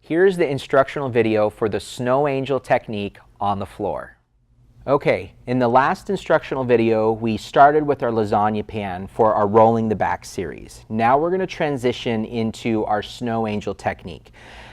Here's the instructional video for the snow angel technique on the floor. Okay, in the last instructional video, we started with our lasagna pan for our rolling the back series. Now we're going to transition into our snow angel technique.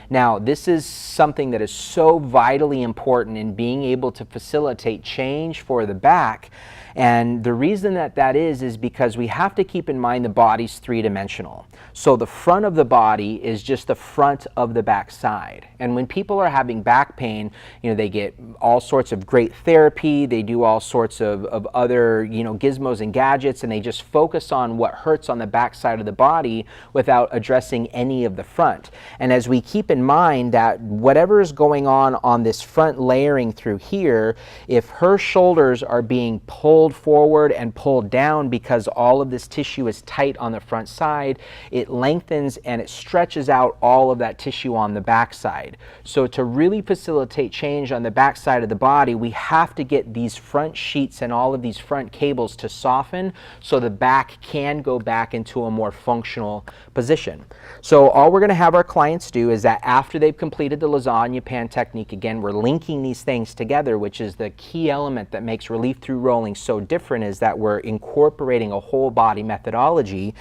Now, this is something that is so vitally important in being able to facilitate change for the back. And the reason that is because we have to keep in mind the body's three-dimensional. So the front of the body is just the front of the back side. And when people are having back pain, they get all sorts of great therapy, they do all sorts of other, gizmos and gadgets, and they just focus on what hurts on the back side of the body without addressing any of the front. And as we keep in mind that whatever is going on this front layering through here, if her shoulders are being pulled forward and pulled down because all of this tissue is tight on the front side, it lengthens and it stretches out all of that tissue on the back side. So to really facilitate change on the back side of the body, we have to get these front sheets and all of these front cables to soften so the back can go back into a more functional position. So all we're going to have our clients do is that after they've completed the lasagna pan technique, again, we're linking these things together, which is the key element that makes relief through rolling so different, is that we're incorporating a whole body methodology,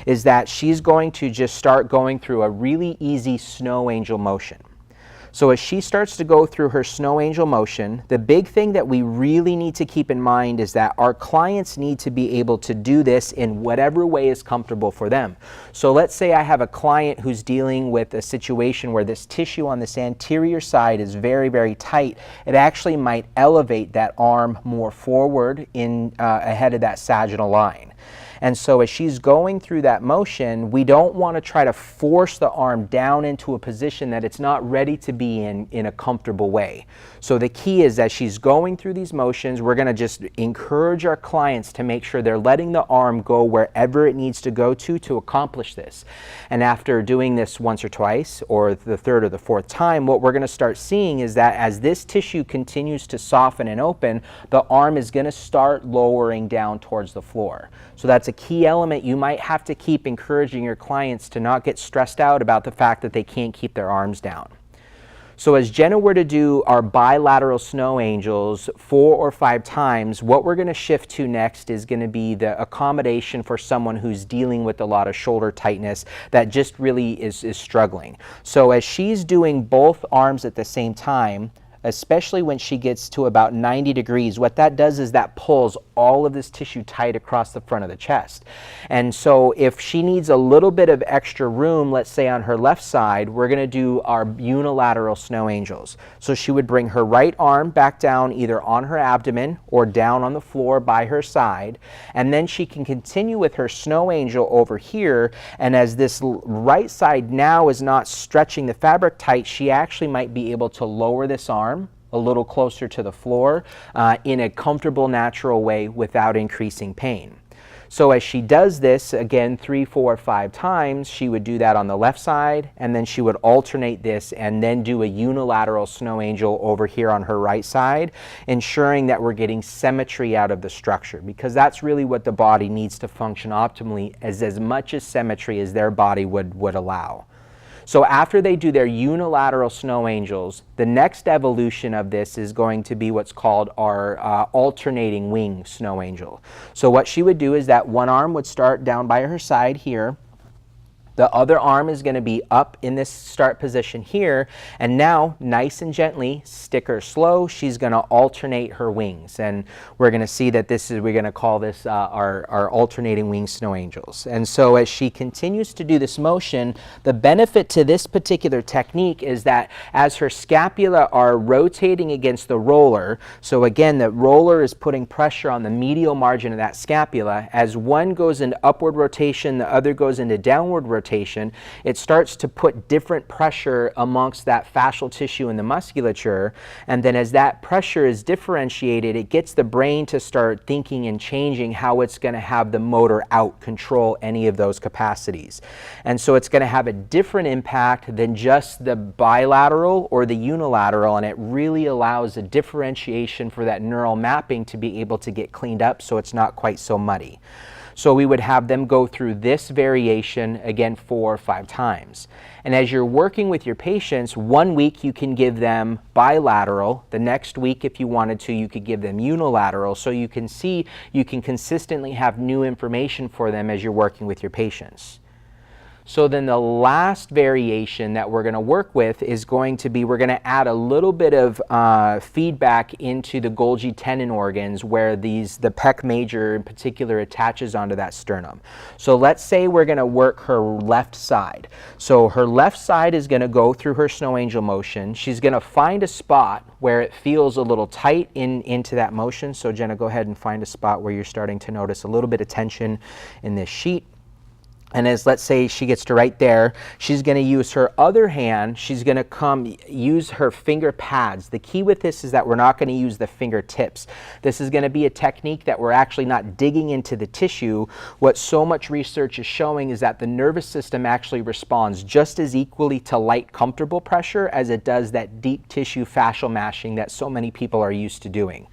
is that she's going to just start going through a really easy snow angel motion. So as she starts to go through her snow angel motion, the big thing that we really need to keep in mind is that our clients need to be able to do this in whatever way is comfortable for them. So let's say I have a client who's dealing with a situation where this tissue on this anterior side is very, very tight. It actually might elevate that arm more forward ahead of that sagittal line. And so as she's going through that motion, we don't want to try to force the arm down into a position that it's not ready to be in a comfortable way. So the key is that she's going through these motions, we're going to just encourage our clients to make sure they're letting the arm go wherever it needs to go to accomplish this. And after doing this once or twice, or the third or the fourth time, what we're going to start seeing is that as this tissue continues to soften and open, the arm is going to start lowering down towards the floor. So that's a key element you might have to keep encouraging your clients to not get stressed out about the fact that they can't keep their arms down. So as Jenna were to do our bilateral snow angels 4 or 5 times, what we're going to shift to next is going to be the accommodation for someone who's dealing with a lot of shoulder tightness that just really is struggling. So as she's doing both arms at the same time, especially when she gets to about 90 degrees, what that does is that pulls all of this tissue tight across the front of the chest. And so if she needs a little bit of extra room, let's say on her left side, we're going to do our unilateral snow angels. So she would bring her right arm back down either on her abdomen or down on the floor by her side, and then she can continue with her snow angel over here, and as this right side now is not stretching the fabric tight, she actually might be able to lower this arm a little closer to the floor in a comfortable, natural way without increasing pain. So as she does this, again, 3, 4, 5 times, she would do that on the left side, and then she would alternate this and then do a unilateral snow angel over here on her right side, ensuring that we're getting symmetry out of the structure, because that's really what the body needs to function optimally, as much as symmetry as their body would allow. So after they do their unilateral snow angels, the next evolution of this is going to be what's called our alternating wing snow angel. So what she would do is that one arm would start down by her side here. The other arm is going to be up in this start position here, and now, nice and gently, stick her slow, she's going to alternate her wings, and we're going to see that we're going to call this our alternating wing snow angels. And so as she continues to do this motion, the benefit to this particular technique is that as her scapula are rotating against the roller, so again, the roller is putting pressure on the medial margin of that scapula, as one goes into upward rotation, the other goes into downward rotation, it starts to put different pressure amongst that fascial tissue in the musculature, and then as that pressure is differentiated, it gets the brain to start thinking and changing how it's going to have the motor out control any of those capacities. And so it's going to have a different impact than just the bilateral or the unilateral, and it really allows a differentiation for that neural mapping to be able to get cleaned up so it's not quite so muddy. So we would have them go through this variation again 4 or 5 times. And as you're working with your patients, 1 week you can give them bilateral. The next week, if you wanted to, you could give them unilateral. So you can see you can consistently have new information for them as you're working with your patients. So then the last variation that we're going to work with is going to be, we're going to add a little bit of feedback into the Golgi tendon organs where the pec major in particular attaches onto that sternum. So let's say we're going to work her left side. So her left side is going to go through her snow angel motion. She's going to find a spot where it feels a little tight into that motion. So Jenna, go ahead and find a spot where you're starting to notice a little bit of tension in this sheet. And as let's say she gets to right there, she's going to use her other hand. She's going to use her finger pads. The key with this is that we're not going to use the fingertips. This is going to be a technique that we're actually not digging into the tissue. What so much research is showing is that the nervous system actually responds just as equally to light, comfortable pressure as it does that deep tissue fascial mashing that so many people are used to doing.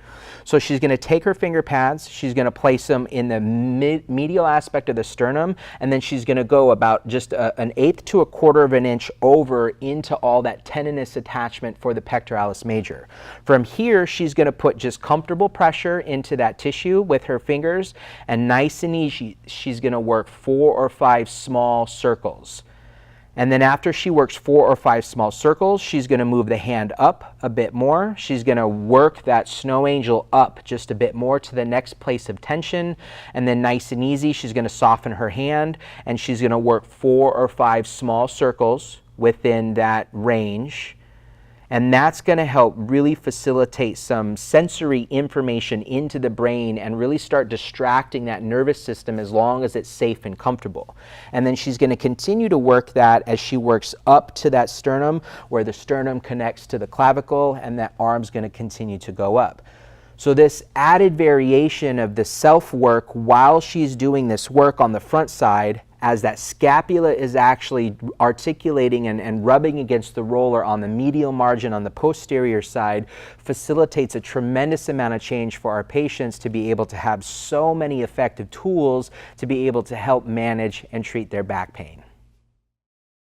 So she's going to take her finger pads, she's going to place them in the medial aspect of the sternum, and then she's going to go about just an eighth to a quarter of an inch over into all that tendinous attachment for the pectoralis major. From here, she's going to put just comfortable pressure into that tissue with her fingers, and nice and easy, she's going to work 4 or 5 small circles. And then after she works 4 or 5 small circles, she's going to move the hand up a bit more. She's going to work that snow angel up just a bit more to the next place of tension. And then nice and easy, she's going to soften her hand and she's going to work 4 or 5 small circles within that range. And that's going to help really facilitate some sensory information into the brain and really start distracting that nervous system as long as it's safe and comfortable. And then she's going to continue to work that as she works up to that sternum where the sternum connects to the clavicle, and that arm's going to continue to go up. So this added variation of the self-work while she's doing this work on the front side, as that scapula is actually articulating and rubbing against the roller on the medial margin on the posterior side, facilitates a tremendous amount of change for our patients to be able to have so many effective tools to be able to help manage and treat their back pain.